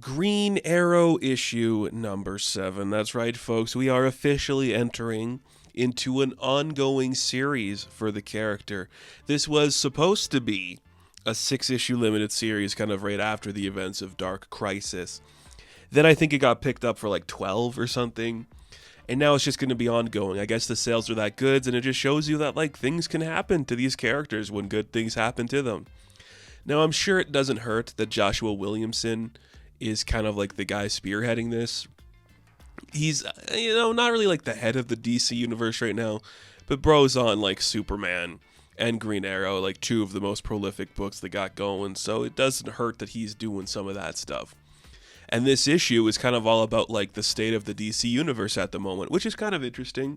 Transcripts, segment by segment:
Green Arrow issue number 7. That's right, folks. We are officially entering into an ongoing series for the character. This was supposed to be a 6-issue limited series kind of right after the events of Dark Crisis. Then I think it got picked up for like 12 or something. And now it's just going to be ongoing. I guess the sales are that good, and it just shows you that like things can happen to these characters when good things happen to them. Now, I'm sure it doesn't hurt that Joshua Williamson is kind of like the guy spearheading this. He's, not really like the head of the DC universe right now, but bro's on like Superman and Green Arrow, like two of the most prolific books they got going, so it doesn't hurt that he's doing some of that stuff. And this issue is kind of all about like the state of the DC universe at the moment, which is kind of interesting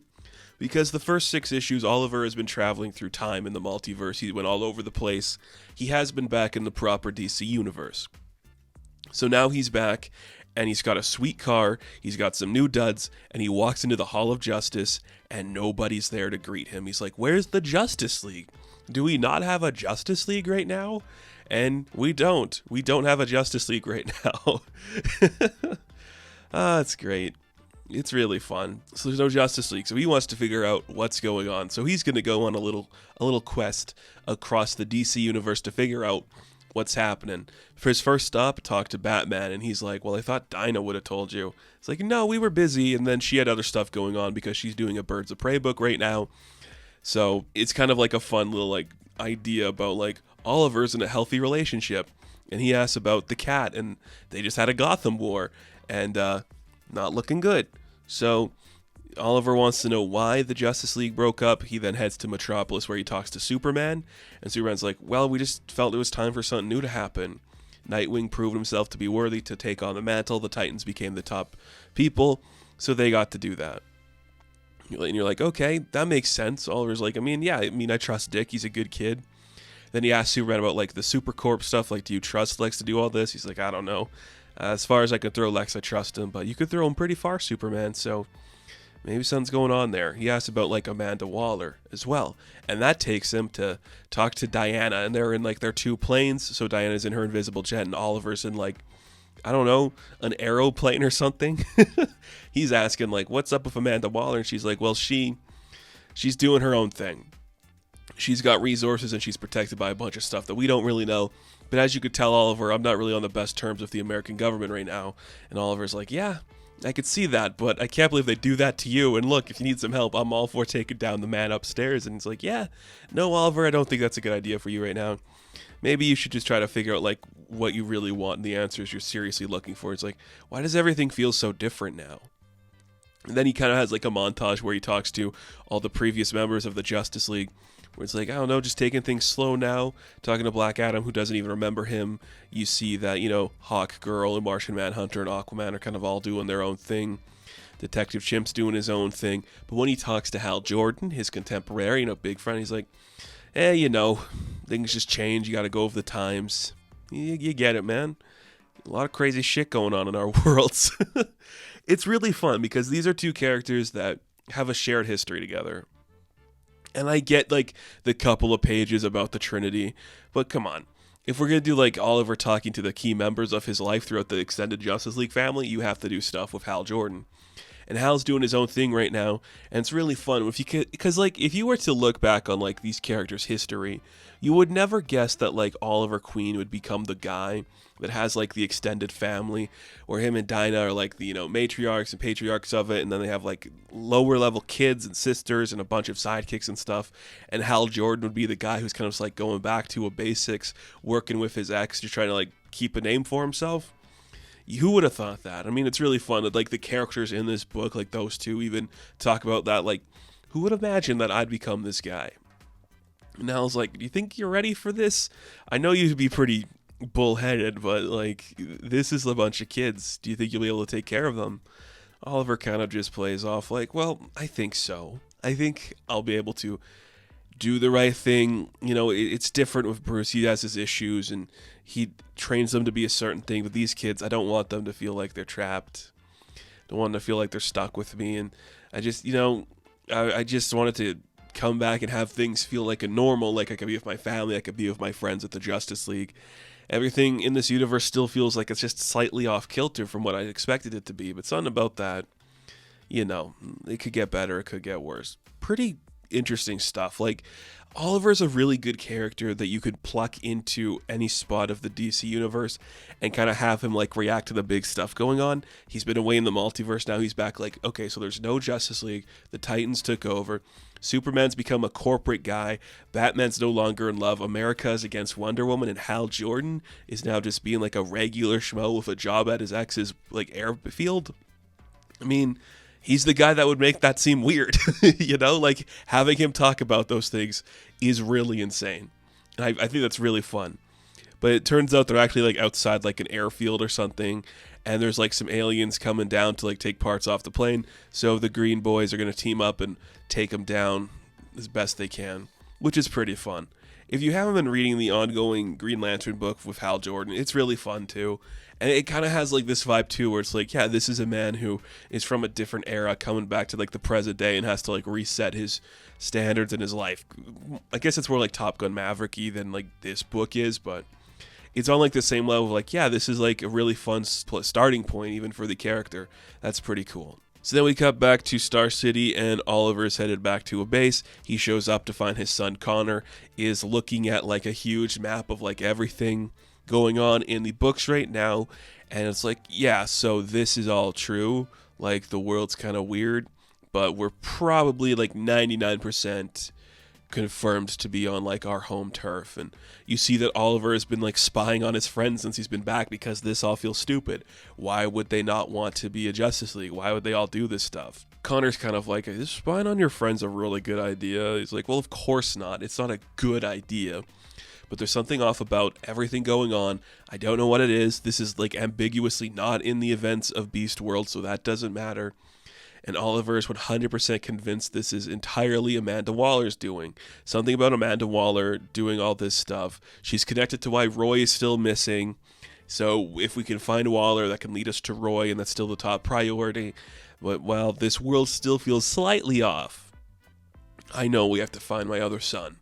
because the first 6 issues, Oliver has been traveling through time in the multiverse. He went all over the place. He has been back in the proper DC universe. So now he's back and he's got a sweet car, he's got some new duds, and he walks into the Hall of Justice and nobody's there to greet him. He's like, "Where's the Justice League? Do we not have a Justice League right now?" And we don't. We don't have a Justice League right now. It's great. It's really fun. So there's no Justice League. So he wants to figure out what's going on. So he's going to go on a little quest across the DC universe to figure out what's happening. For his first stop, talk to Batman, and he's like, "Well, I thought Dinah would have told you." It's like, "No, we were busy," and then she had other stuff going on because she's doing a Birds of Prey book right now. So it's kind of like a fun little like idea about like Oliver's in a healthy relationship, and he asks about the cat, and they just had a Gotham war, and not looking good. So Oliver wants to know why the Justice League broke up. He then heads to Metropolis where he talks to Superman, and Superman's like, "Well, we just felt it was time for something new to happen. Nightwing proved himself to be worthy to take on the mantle. The Titans became the top people, so they got to do that." And you're like, okay, that makes sense. Oliver's like, I trust Dick. He's a good kid. Then he asks Superman about like the Supercorp stuff. Like, do you trust Lex to do all this? He's like, I don't know. As far as I can throw Lex, I trust him. But you could throw him pretty far, Superman. So maybe something's going on there. He asks about like Amanda Waller as well. And that takes him to talk to Diana. And they're in like their 2 planes. So Diana's in her invisible jet and Oliver's in like, I don't know, an aeroplane or something. He's asking like, what's up with Amanda Waller? And she's like, well, she's doing her own thing. She's got resources and she's protected by a bunch of stuff that we don't really know. But as you could tell, Oliver, I'm not really on the best terms with the American government right now. And Oliver's like, yeah, I could see that, but I can't believe they do that to you. And look, if you need some help, I'm all for taking down the man upstairs. And he's like, yeah, no, Oliver, I don't think that's a good idea for you right now. Maybe you should just try to figure out like what you really want and the answers you're seriously looking for. It's like, why does everything feel so different now? And then he kind of has like a montage where he talks to all the previous members of the Justice League, where it's like, I don't know, just taking things slow now, talking to Black Adam, who doesn't even remember him. You see that, Hawk Girl and Martian Manhunter and Aquaman are kind of all doing their own thing. Detective Chimp's doing his own thing. But when he talks to Hal Jordan, his contemporary, big friend, he's like, things just change. You got to go with the times. You get it, man. A lot of crazy shit going on in our worlds. It's really fun because these are 2 characters that have a shared history together. And I get like the couple of pages about the Trinity, but come on. If we're going to do like Oliver talking to the key members of his life throughout the extended Justice League family, you have to do stuff with Hal Jordan. And Hal's doing his own thing right now, and it's really fun because like if you were to look back on like these characters' history, you would never guess that like Oliver Queen would become the guy that has like the extended family, where him and Dinah are like the matriarchs and patriarchs of it, and then they have like lower level kids and sisters and a bunch of sidekicks and stuff. And Hal Jordan would be the guy who's kind of just like going back to a basics, working with his ex, just trying to like keep a name for himself. Who would have thought that? I mean, it's really fun that like the characters in this book, like those 2 even talk about that. Like, who would imagine that I'd become this guy? And Hal's like, do you think you're ready for this? I know you'd be pretty bullheaded, but like, this is a bunch of kids. Do you think you'll be able to take care of them? Oliver kind of just plays off like, well, I think so. I think I'll be able to do the right thing. It's different with Bruce. He has his issues and he trains them to be a certain thing. But these kids, I don't want them to feel like they're trapped. I don't want them to feel like they're stuck with me. And I just, I just wanted to come back and have things feel like a normal, like I could be with my family, I could be with my friends at the Justice League. Everything in this universe still feels like it's just slightly off kilter from what I expected it to be, but something about that, it could get better, it could get worse. Pretty interesting stuff. Like, Oliver's a really good character that you could pluck into any spot of the DC universe and kind of have him like react to the big stuff going on. He's been away in the multiverse, now he's back, like, okay, so there's no Justice League, the Titans took over, Superman's become a corporate guy, Batman's no longer in love, America's against Wonder Woman, and Hal Jordan is now just being like a regular schmo with a job at his ex's like airfield. I mean, he's the guy that would make that seem weird, like having him talk about those things is really insane. And I think that's really fun. But it turns out they're actually like outside like an airfield or something, and there's like some aliens coming down to like take parts off the plane. So the Green Boys are going to team up and take them down as best they can, which is pretty fun. If you haven't been reading the ongoing Green Lantern book with Hal Jordan, it's really fun too. And it kind of has like this vibe too, where it's like, yeah, this is a man who is from a different era coming back to like the present day and has to like reset his standards in his life. I guess it's more like Top Gun Maverick-y than like this book is, but it's on like the same level of like, yeah, this is like a really fun starting point even for the character. That's pretty cool. So then we cut back to Star City, and Oliver's headed back to a base. He shows up to find his son Connor is looking at like a huge map of like everything going on in the books right now, and it's like, yeah, so this is all true. Like, the world's kind of weird, but we're probably like 99% confirmed to be on like our home turf. And you see that Oliver has been like spying on his friends since he's been back, because this all feels stupid. Why would they not want to be a Justice League? Why would they all do this stuff? Connor's kind of like, is spying on your friends a really good idea? He's like, well, of course not. It's not a good idea. But there's something off about everything going on. I don't know what it is. This is like ambiguously not in the events of Beast World, so that doesn't matter. And Oliver is 100% convinced this is entirely Amanda Waller's doing. Something about Amanda Waller doing all this stuff. She's connected to why Roy is still missing. So if we can find Waller, that can lead us to Roy, and that's still the top priority. But while this world still feels slightly off, I know we have to find my other son.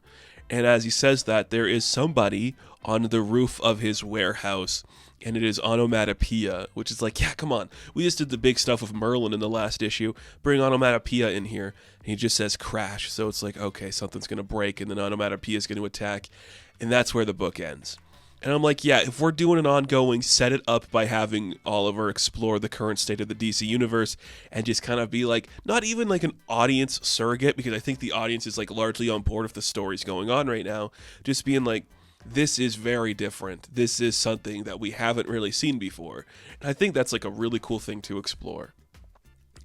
And as he says that, there is somebody on the roof of his warehouse, and it is Onomatopoeia, which is like, yeah, come on. We just did the big stuff with Merlin in the last issue. Bring Onomatopoeia in here. And he just says crash. So it's like, okay, something's going to break, and then Onomatopoeia is going to attack. And that's where the book ends. And I'm like, yeah, if we're doing an ongoing, set it up by having Oliver explore the current state of the DC universe and just kind of be like, not even like an audience surrogate, because I think the audience is like largely on board with the stories going on right now, just being like, this is very different. This is something that we haven't really seen before. And I think that's like a really cool thing to explore.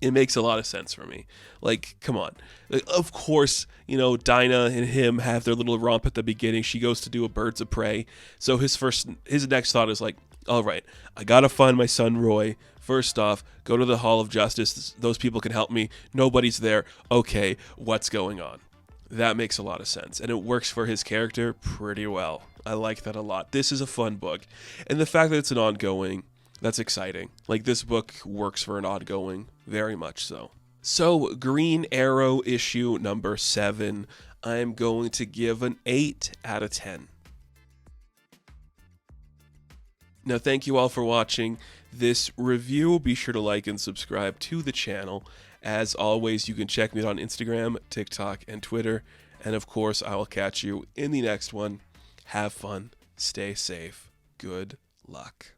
It makes a lot of sense for me. Like, come on. Like, of course, Dinah and him have their little romp at the beginning. She goes to do a Birds of Prey. So his next thought is like, all right, I got to find my son Roy. First off, go to the Hall of Justice. Those people can help me. Nobody's there. Okay, what's going on? That makes a lot of sense. And it works for his character pretty well. I like that a lot. This is a fun book. And the fact that it's an ongoing, that's exciting. Like, this book works for an ongoing, very much so. So, Green Arrow issue number 7, I'm going to give an 8 out of 10. Now, thank you all for watching this review. Be sure to like and subscribe to the channel. As always, you can check me out on Instagram, TikTok, and Twitter. And of course, I will catch you in the next one. Have fun. Stay safe. Good luck.